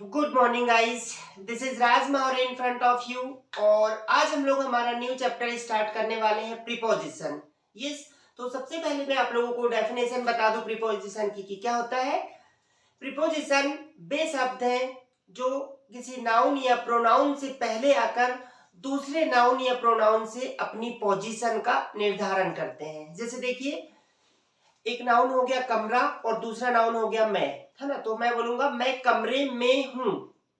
Good morning guys, this is Raj Maurya in front of you. और आज हम लोग हमारा न्यू चैप्टर स्टार्ट करने वाले हैं प्रीपोजिशन। यस, तो सबसे पहले मैं आप लोगों को डेफिनेशन बता दूं प्रीपोजिशन की कि क्या होता है। प्रीपोजिशन वे शब्द हैं जो किसी नाउन या प्रोनाउन से पहले आकर दूसरे नाउन या प्रोनाउन से अपनी पोजीशन का निर्धारण करते हैं। जैसे देखिए, एक नाउन हो गया कमरा और दूसरा नाउन हो गया मैं, है ना। तो मैं बोलूंगा मैं कमरे में हूं,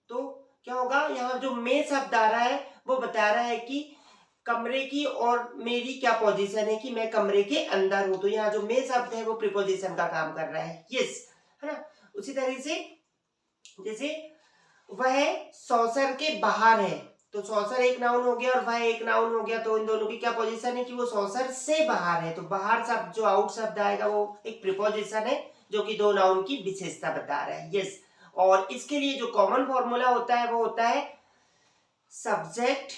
तो क्या होगा, यहाँ जो मैं शब्द आ रहा है वो बता रहा है कि कमरे की और मेरी क्या पोजीशन है कि मैं कमरे के अंदर हूं। तो यहाँ जो मैं शब्द है वो प्रीपोजिशन का काम कर रहा है। यस, है ना। उसी तरह से जैसे वह सौसर के बाहर है, तो सौसर एक नाउन हो गया और वह एक नाउन हो गया। तो इन दोनों की क्या पोजीशन है कि वो सौसर से बाहर है। तो बाहर शब्द जो आउट शब्द आएगा वो एक प्रीपोजिशन है जो कि दो नाउन की विशेषता बता रहा है। यस, और इसके लिए जो कॉमन फॉर्मूला होता है वो होता है subject,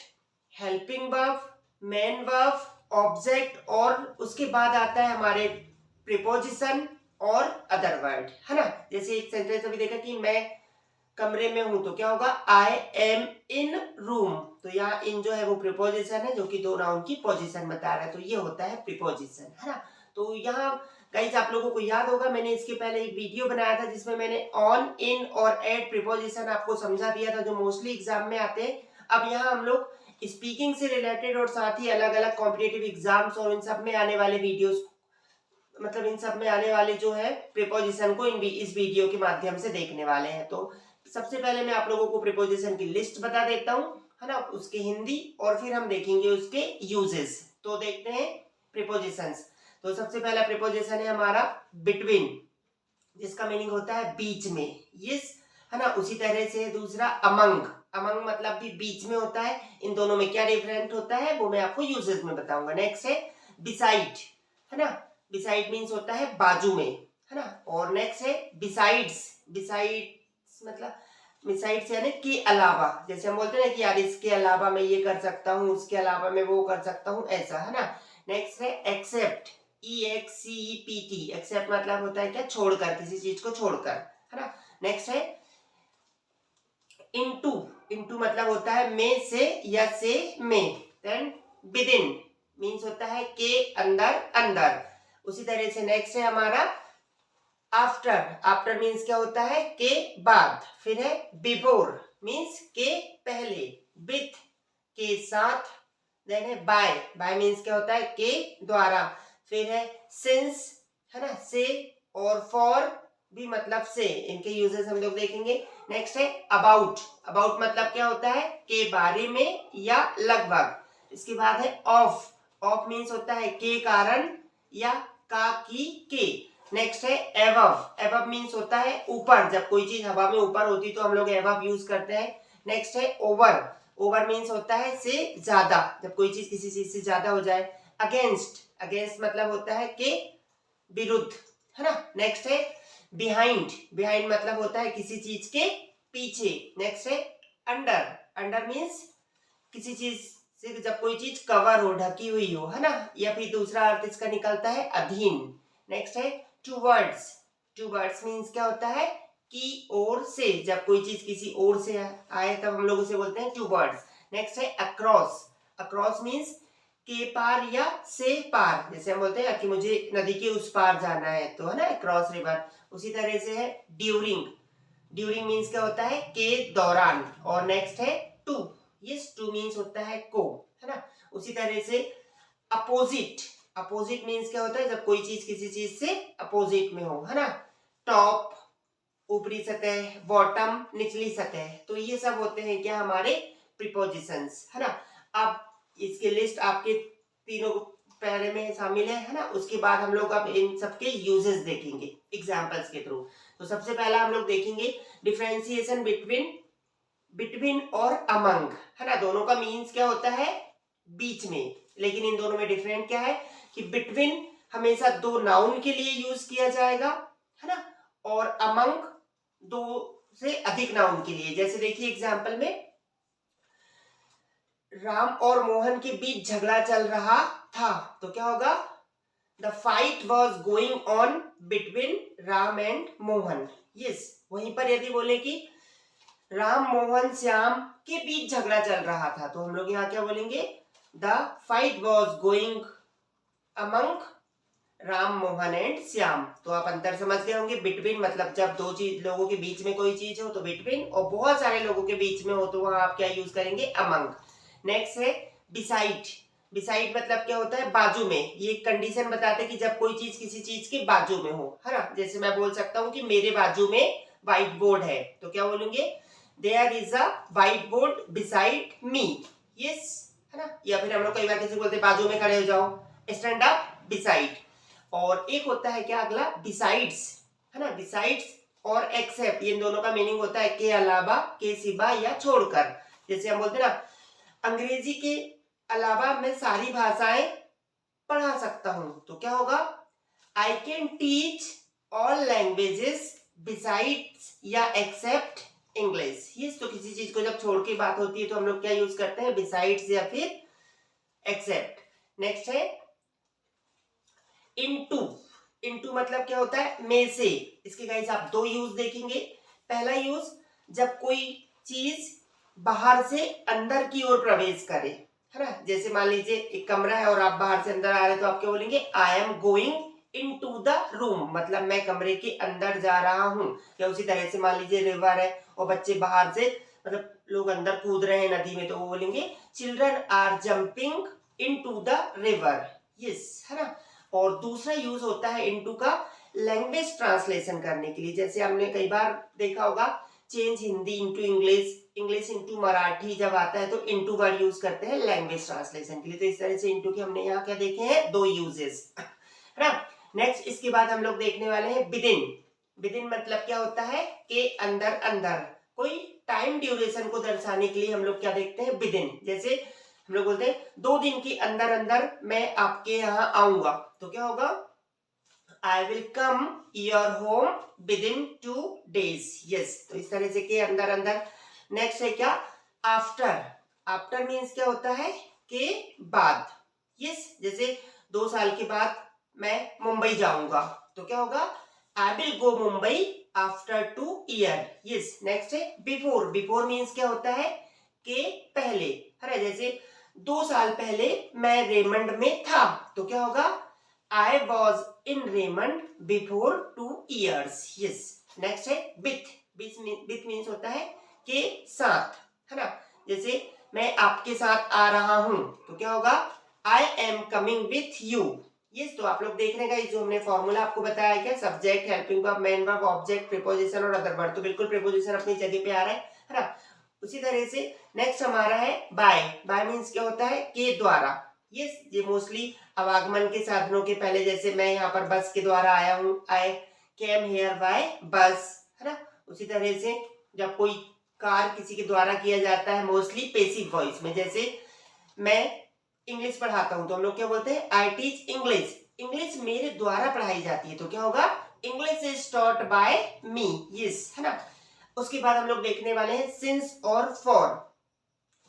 helping verb, main verb, object और उसके बाद आता है हमारे प्रीपोजिशन और अदर वर्ड, है ना। जैसे एक सेंटेंस अभी देखा कि मैं कमरे में हूं, तो क्या होगा, आई एम इन रूम। तो यहाँ इन जो है वो प्रीपोजिशन है जो कि दो नाउन की पोजीशन बता रहा है। तो ये होता है प्रीपोजिशन, है ना। तो यहाँ गाइस आप लोगों को याद होगा मैंने इसके पहले एक वीडियो बनाया था जिसमें मैंने ऑन, इन और एट प्रीपोजिशन आपको समझा दिया था जो मोस्टली एग्जाम में आते हैं। अब यहाँ हम लोग स्पीकिंग से रिलेटेड और साथ ही अलग अलग कॉम्पिटेटिव एग्जाम्स और इन सब में आने वाले वीडियोस, मतलब इन सब में आने वाले जो है प्रीपोजिशन को इस वीडियो के माध्यम से देखने वाले हैं। तो सबसे पहले मैं आप लोगों को प्रीपोजिशन की लिस्ट बता देता हूं, है ना, उसकी हिंदी, और फिर हम देखेंगे उसके यूजेस। तो देखते हैं प्रीपोजिशंस। तो सबसे पहला प्रीपोजिशन है हमारा बिटवीन, जिसका मीनिंग होता है बीच में। यस, है ना। उसी तरह से दूसरा अमंग, अमंग मतलब भी बीच में होता है। इन दोनों में क्या डिफरेंट होता है वो मैं आपको यूजेस में बताऊंगा। नेक्स्ट है बिसाइड, है ना। बिसाइड मीन्स होता है बाजू में, है ना। और नेक्स्ट है बिसाइड्स, बिसाइड्स मतलब बिसाइड्स यानी के अलावा। जैसे हम बोलते हैं ना कि यार इसके अलावा मैं ये कर सकता हूँ, उसके अलावा मैं वो कर सकता हूँ, ऐसा, है ना। नेक्स्ट है एक्सेप्ट, EXCEPT, एक्सेप्ट मतलब होता है क्या, छोड़कर, किसी चीज को छोड़कर, है ना। नेक्स्ट है इनटू, इनटू मतलब होता है में से या से में। देन विदिन मीन्स होता है के अंदर, अंदर। उसी तरह से नेक्स्ट है हमारा आफ्टर, आफ्टर मीन्स क्या होता है, के बाद। फिर है बिफोर मीन्स के पहले, विथ के साथ। देन है बाय, बाय मीन्स क्या होता है, के द्वारा। फिर है सिंस, है ना, से, और फॉर भी मतलब से। इनके यूजेस हम लोग देखेंगे। नेक्स्ट है अबाउट, अबाउट मतलब क्या होता है, के बारे में या लगभग। इसके बाद है ऑफ, ऑफ मीन्स होता है के कारण या का की के। नेक्स्ट है एवव, एवव मीन्स होता है ऊपर, जब कोई चीज हवा में ऊपर होती तो हम लोग एवव यूज करते हैं। नेक्स्ट है ओवर, ओवर मीन्स होता है से ज्यादा, जब कोई चीज किसी चीज से ज्यादा हो जाए। अगेंस्ट, अगेंस्ट मतलब होता है के विरुद्ध, है ना। नेक्स्ट है बिहाइंड, बिहाइंड मतलब होता है किसी चीज के पीछे। नेक्स्ट है अंडर, अंडर मीन्स किसी चीज से जब कोई चीज कवर हो, ढकी हुई हो, है ना। या फिर दूसरा अर्थ इसका निकलता है अधीन। नेक्स्ट है टूवर्ड्स, टूवर्ड्स मीन्स क्या होता है, की ओर से, जब कोई चीज किसी ओर से आए तब हम लोग उसे बोलते हैं टूवर्ड्स। नेक्स्ट है अक्रॉस, अक्रॉस मीन्स के पार या से पार। जैसे हम बोलते हैं कि मुझे नदी के उस पार जाना है, तो है ना क्रॉस रिवर। उसी तरह से है ड्यूरिंग, ड्यूरिंग मीन्स क्या होता है, के दौरान। और नेक्स्ट है टू, यस, टू मीन्स होता है को, है ना। उसी तरह से अपोजिट, अपोजिट मीन्स क्या होता है, जब कोई चीज किसी चीज से अपोजिट में हो, है ना। टॉप ऊपरी सतह, बॉटम निचली सतह। तो ये सब होते हैं क्या, हमारे प्रीपोजिशंस, है ना। अब इसकी लिस्ट आपके तीनों पहले में शामिल है ना। उसके बाद हम लोग अब इन सबके यूजेस देखेंगे एग्जांपल्स के थ्रू। तो सबसे पहला हम लोग देखेंगे डिफरेंशिएशन बिटवीन, बिटवीन और अमंग, है ना। दोनों का मीन्स क्या होता है, बीच में। लेकिन इन दोनों में डिफरेंट क्या है कि बिटवीन हमेशा दो नाउन के लिए यूज किया जाएगा, है ना, और अमंग दो से अधिक नाउन के लिए। जैसे देखिए एग्जांपल में राम और मोहन के बीच झगड़ा चल रहा था, तो क्या होगा, the fight was going on between Ram and Mohan. Yes, वहीं पर यदि बोले कि राम मोहन श्याम के बीच झगड़ा चल रहा था, तो हम लोग यहाँ क्या बोलेंगे, the fight was going among Ram Mohan and Shyam. तो आप अंतर समझ गए होंगे, बिटवीन मतलब जब दो चीज लोगों के बीच में कोई चीज हो तो बिटवीन, और बहुत सारे लोगों के बीच में हो तो वहां आप क्या यूज करेंगे, अमंग। नेक्स्ट है बिसाइड। बिसाइड मतलब क्या होता है, बाजू में। ये कंडीशन बताते हैं कि जब कोई चीज किसी चीज के बाजू में हो, है ना। जैसे मैं बोल सकता हूँ कि मेरे बाजू में व्हाइट बोर्ड है, तो क्या बोलेंगे, there is a white board beside me. Yes, है ना। या फिर हम लोग कई बार किसी बोलते हैं बाजू में खड़े हो जाओ, स्टैंड अप बिसाइड। और एक होता है क्या अगला, बिसाइड्स, है ना। बिसाइड्स और एक्सेप्ट, ये दोनों का मीनिंग होता है के अलावा, के सिवा या छोड़कर। जैसे हम बोलते हैं ना, अंग्रेजी के अलावा मैं सारी भाषाएं पढ़ा सकता हूं, तो क्या होगा, I can teach all languages besides या एक्सेप्ट इंग्लिश। ये तो किसी चीज को जब छोड़ के बात होती है तो हम लोग क्या यूज करते हैं, बिसाइड्स या फिर एक्सेप्ट। नेक्स्ट है इनटू। इनटू मतलब क्या होता है, में से। इसके गाइस आप दो यूज देखेंगे। पहला यूज, जब कोई चीज बाहर से अंदर की ओर प्रवेश करे, है ना। जैसे मान लीजिए एक कमरा है और आप बाहर से अंदर आ रहे हैं, तो आप क्या बोलेंगे, आई am going into the room, मतलब मैं कमरे के अंदर जा रहा हूं। या उसी तरह से मान लीजिए रिवर है और बच्चे बाहर से, मतलब लोग अंदर कूद रहे हैं नदी में, तो वो बोलेंगे children are jumping into the river. Yes, है ना। और दूसरा यूज होता है इनटू का लैंग्वेज ट्रांसलेशन करने के लिए। जैसे हमने कई बार देखा होगा, change Hindi into English, English into Marathi जब आता है तो इनटू वर्ड यूज करते हैं लैंग्वेज ट्रांसलेशन के लिए। तो इस तरह से इनटू के हमने यहाँ क्या देखे हैं, दो यूजेस, है ना। नेक्स्ट इसके बाद हम लोग देखने वाले हैं विदिन। विदिन मतलब क्या होता है, के अंदर अंदर। कोई टाइम ड्यूरेशन को दर्शाने के लिए हम लोग क्या देखते हैं, विदिन। जैसे हम लोग बोलते हैं 2 दिन के अंदर अंदर मैं आपके यहाँ आऊंगा, तो क्या होगा, I will come your home with in 2 days। Yes, तो इस तरह से के अंदर अंदर। नेक्स्ट है क्या, आफ्टर। आफ्टर मीन्स क्या होता है, के बाद। यस, जैसे 2 साल के बाद मैं मुंबई जाऊंगा, तो क्या होगा, I will go Mumbai after 2 years। Yes, next है बिफोर। बिफोर मीन्स क्या होता है, के पहले, है ना। जैसे 2 साल पहले मैं रेमंड में था, तो क्या होगा, I was in Raymond before 2 years। Yes, next है विथ। विथ मीन्स होता है के साथ, है ना। जैसे मैं आपके साथ आ रहा हूं, तो क्या होगा, आई am coming with you. Yes, तो आप लोग देख रहे हैं जो हमने फॉर्मूला आपको बताया क्या, subject, helping verb, main verb, object, preposition और अदर वर्ब। तो बिल्कुल प्रीपोजिशन अपनी जगह पे आ रहा है ना। उसी तरह से नेक्स्ट हमारा है बाय। बाय मीन्स क्या होता है, के द्वारा। यस, ये मोस्टली आवागमन के साधनों के पहले, जैसे मैं यहाँ पर बस के द्वारा आया हूँ, आई केम हियर बाय बस, है ना। उसी तरह से जब कोई कार किसी के द्वारा किया जाता है, मोस्टली पेसिव वॉइस में। जैसे मैं इंग्लिश पढ़ाता हूँ तो हम लोग क्या बोलते हैं, आई टीच इंग्लिश। इंग्लिश मेरे द्वारा पढ़ाई जाती है, तो क्या होगा, English is taught by me. Yes, है ना। उसके बाद हम लोग देखने वाले हैं सिंस और फॉर।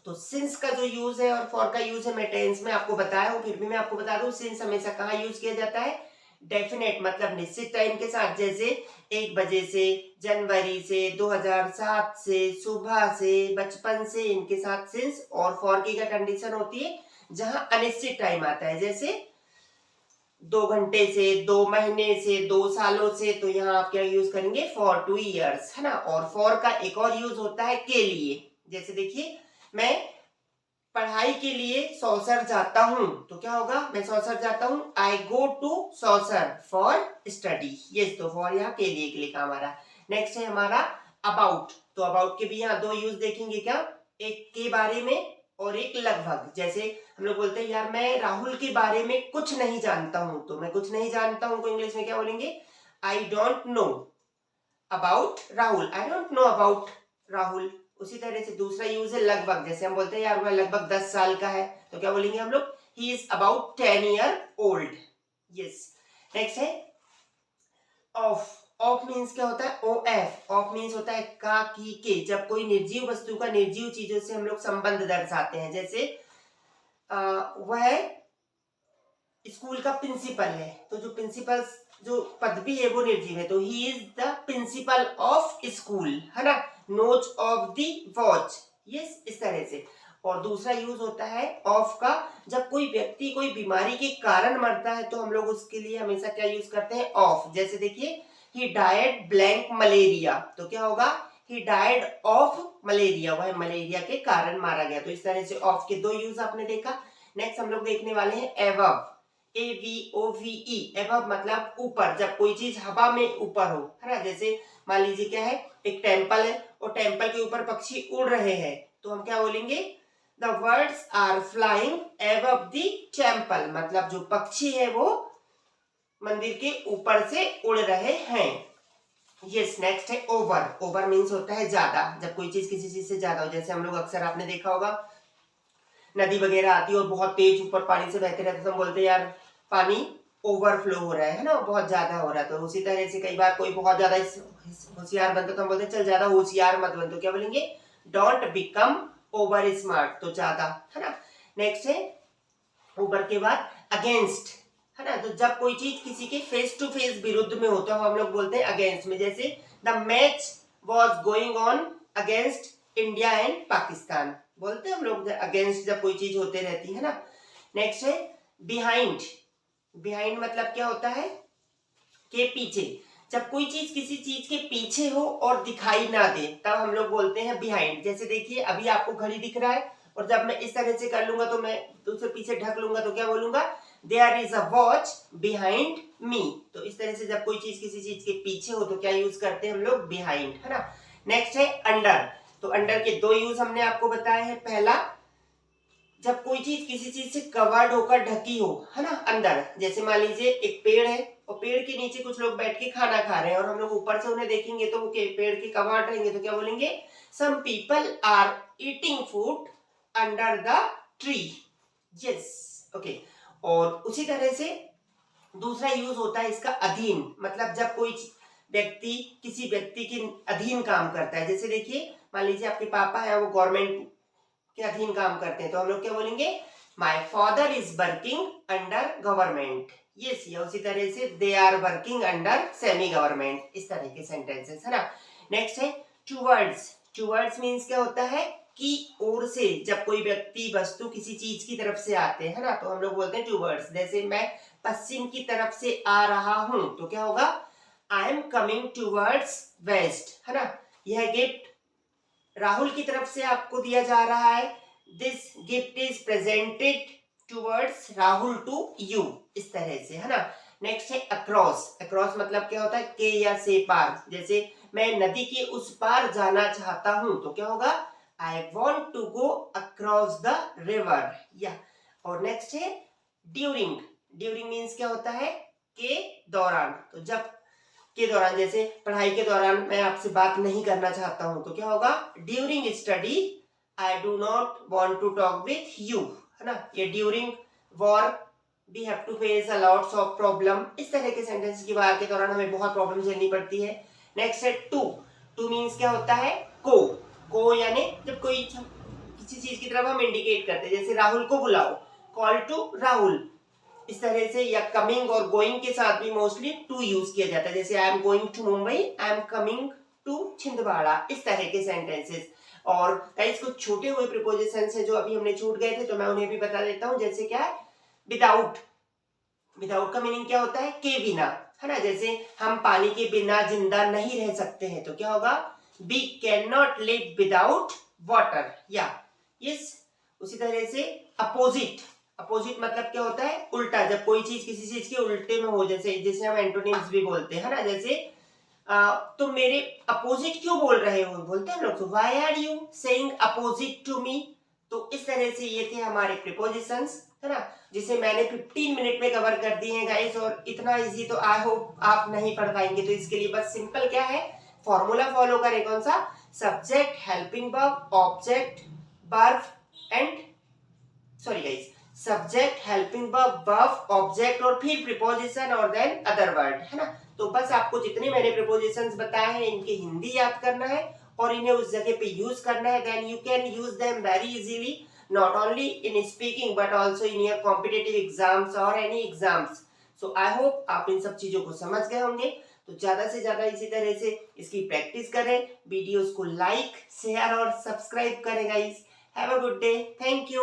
तो सिंस का जो यूज है और फॉर का यूज है मैं टेंस में आपको बताया हूं, फिर भी मैं आपको बता दूं, सिंस हमेशा कहाँ यूज किया जाता है, डेफिनेट मतलब निश्चित टाइम के साथ। जैसे 1 बजे से, जनवरी से, 2007 से, सुबह से, बचपन से, इनके साथ सिंस। और फॉर की क्या कंडीशन होती है, जहां अनिश्चित टाइम आता है, जैसे 2 घंटे से, 2 महीने से, 2 सालों से, तो यहाँ आप क्या यूज करेंगे, फॉर 2 years, है ना। और फॉर का एक और यूज होता है के लिए। जैसे देखिए मैं पढ़ाई के लिए सौसर जाता हूं, तो क्या होगा, मैं सौसर जाता हूं, I go to Sausar for study. Yes, तो फॉर यहाँ के लिए काम आ रहा है। नेक्स्ट है हमारा अबाउट। तो अबाउट के भी यहाँ दो यूज देखेंगे क्या, एक के बारे में और एक लगभग। जैसे हम लोग बोलते हैं यार मैं राहुल के बारे में कुछ नहीं जानता हूं, तो मैं कुछ नहीं जानता हूं को इंग्लिश में क्या बोलेंगे, I don't know about Rahul, I don't know about Rahul. उसी तरह से दूसरा यूज है लगभग। जैसे हम बोलते हैं यार वह लगभग 10 साल का है, तो क्या बोलेंगे हम लोग, he is about 10 year old। Yes, next है ऑफ। ऑफ मीन्स क्या होता है, ओ एफ। ऑफ मीन्स होता है का, की, के। जब कोई निर्जीव वस्तु का निर्जीव चीजों से हम लोग संबंध दर्शाते हैं, जैसे वह स्कूल का प्रिंसिपल है, तो जो प्रिंसिपल जो पदवी है वो निर्जीव है, तो he is the principle of school, है ना। नोच ऑफ द वॉच, यस, इस तरह से। और दूसरा यूज होता है ऑफ का, जब कोई व्यक्ति कोई बीमारी के कारण मरता है तो हम लोग उसके लिए हमेशा क्या यूज करते हैं, ऑफ। जैसे देखिए ही डाइड ब्लैंक मलेरिया, तो क्या होगा, ही डाइड ऑफ मलेरिया, वह मलेरिया के कारण मारा गया। तो इस तरह से ऑफ के दो यूज आपने देखा। नेक्स्ट हम लोग देखने वाले हैं एवव, AVOVE, एवव मतलब ऊपर, जब कोई चीज हवा में ऊपर हो, है ना। जैसे मान लीजिए क्या है, एक टेम्पल है और टेम्पल के ऊपर पक्षी उड़ रहे हैं, तो हम क्या बोलेंगे, the birds are flying above the temple, मतलब जो पक्षी है वो मंदिर के ऊपर से उड़ रहे हैं। यस, नेक्स्ट है ओवर। ओवर मीन्स होता है ज्यादा, जब कोई चीज किसी चीज से ज्यादा हो। जैसे हम लोग अक्सर आपने देखा होगा नदी वगैरह आती है और बहुत तेज ऊपर पानी से बहते रहते, तो हम बोलते हैं यार पानी ओवरफ्लो हो रहा है ना, बहुत ज्यादा हो रहा है। तो उसी तरह से कई बार कोई बहुत ज्यादा होशियार बनता तो हम बोलते हैं चल ज्यादा होशियार मत बन, तो क्या बोलेंगे, डोंट बिकम ओवर स्मार्ट, तो ज्यादा, है ना। नेक्स्ट है ऊपर के बाद अगेंस्ट, है ना। तो जब कोई चीज किसी के फेस टू फेस विरुद्ध में होता है हम लोग बोलते हैं अगेंस्ट में। जैसे the match was going on against India and Pakistan, बोलते हैं हम लोग अगेंस्ट जब कोई चीज होते रहती है ना। नेक्स्ट है बिहाइंड। बिहाइंड मतलब क्या होता है, के पीछे, जब कोई चीज किसी चीज के पीछे हो और दिखाई ना दे तब हम लोग बोलते हैं बिहाइंड। जैसे देखिए अभी आपको घड़ी दिख रहा है और जब मैं इस तरह से कर लूंगा तो मैं दूसरे पीछे ढक लूंगा तो क्या बोलूंगा, there is a watch behind me. तो इस तरह से जब कोई चीज किसी चीज के पीछे हो तो क्या यूज करते हैं हम लोग, बिहाइंड, है ना। नेक्स्ट है अंडर। तो अंडर के दो यूज हमने आपको बताए हैं। पहला, जब कोई चीज किसी चीज से कवर्ड होकर ढकी हो, है ना, अंदर। जैसे मान लीजिए एक पेड़ है और पेड़ के नीचे कुछ लोग बैठ के खाना खा रहे हैं और हम लोग ऊपर से उन्हें देखेंगे तो वो पेड़ के कवर्ड रहेंगे, तो क्या बोलेंगे, some people are eating food under the tree, yes, okay. और उसी तरह से दूसरा यूज होता है इसका अधीन, मतलब जब कोई व्यक्ति किसी व्यक्ति के अधीन काम करता है। जैसे देखिए मान लीजिए आपके पापा है, वो गवर्नमेंट के अधीन काम करते हैं, तो हम लोग क्या बोलेंगे, my father is working under government, yes. या उसी तरह से they are working under semi government, इस तरह के सेंटेंसेस, है ना। नेक्स्ट है टुवर्ड्स। टुवर्ड्स मीन्स क्या होता है, की ओर से, जब कोई व्यक्ति वस्तु किसी चीज की तरफ से आते हैं ना, तो हम लोग बोलते हैं टुवर्ड्स। जैसे मैं पश्चिम की तरफ से आ रहा हूं तो क्या होगा, आई एम कमिंग टुवर्ड्स वेस्ट, है ना। यह गिफ्ट राहुल की तरफ से आपको दिया जा रहा है, this gift is presented towards Rahul to you, इस तरह से, है ना। नेक्स्ट है अक्रॉस। अक्रॉस मतलब क्या होता है, के या से पार। जैसे मैं नदी के उस पार जाना चाहता हूं तो क्या होगा, I want to go across the river, या। और नेक्स्ट है ड्यूरिंग। ड्यूरिंग मीन्स क्या होता है, के दौरान। तो जब के दौरान, जैसे पढ़ाई के दौरान मैं आपसे बात नहीं करना चाहता हूं तो क्या होगा, during study I do not want to talk with you, है ना। ये during war we have to face a lots of problem, इस तरह के सेंटेंस की वार के दौरान हमें बहुत प्रॉब्लम झेलनी पड़ती है। नेक्स्ट है टू। टू मीन्स क्या होता है, को। को यानी जब कोई किसी चीज की तरफ हम इंडिकेट करते हैं, जैसे राहुल को बुलाओ, कॉल टू राहुल, इस तरह से। या कमिंग और गोइंग के साथ भी मोस्टली टू यूज किया जाता है, जैसे I am going to Mumbai, I am coming to Chhindwara, इस तरह के सेंटेंसेस। और कई कुछ छूटे हुए प्रीपोजिशंस हैं जो अभी हमने छूट गए थे, तो मैं उन्हें भी बता देता हूं। जैसे क्या है, विदाउट। विदाउट का मीनिंग क्या होता है, के बिना, है ना। जैसे हम पानी के बिना जिंदा नहीं रह सकते हैं तो क्या होगा, we can not live without water, या, यस। उसी तरह से अपोजिट। अपोजिट मतलब क्या होता है, उल्टा, जब कोई चीज किसी चीज के उल्टे में हो, जैसे हम एंटोनिम्स भी बोलते हैं ना। जैसे तुम मेरे अपोजिट क्यों बोल रहे हो, बोलते हैं लोग, why are you saying opposite to me. तो इस तरह से ये थे हमारे प्रीपोजिशंस, है ना, जिसे मैंने 15 मिनट में कवर कर दिए हैं गाइस। और इतना इजी तो आई होप आप नहीं पढ़ पाएंगे, तो इसके लिए बस सिंपल क्या है, फॉर्मूला फॉलो करें। कौन सा, subject, helping verb, object, verb and, sorry guys, subject, helping verb, verb, object और फिर प्रीपोजिशन और देन अदर वर्ड, है ना। तो बस आपको जितने मैंने प्रीपोजिशंस बताए हैं इनकी हिंदी याद करना है और इन्हें उस जगह पे यूज करना है, then you can use them very easily, not only in speaking but also in your competitive exams or any exams. So I hope आप इन सब चीजों को समझ गए होंगे। तो ज़्यादा से ज़्यादा इसी तरह से इसकी प्रैक्टिस करें, वीडियोस को लाइक शेयर और सब्सक्राइब करें guys. Have a good day, thank you.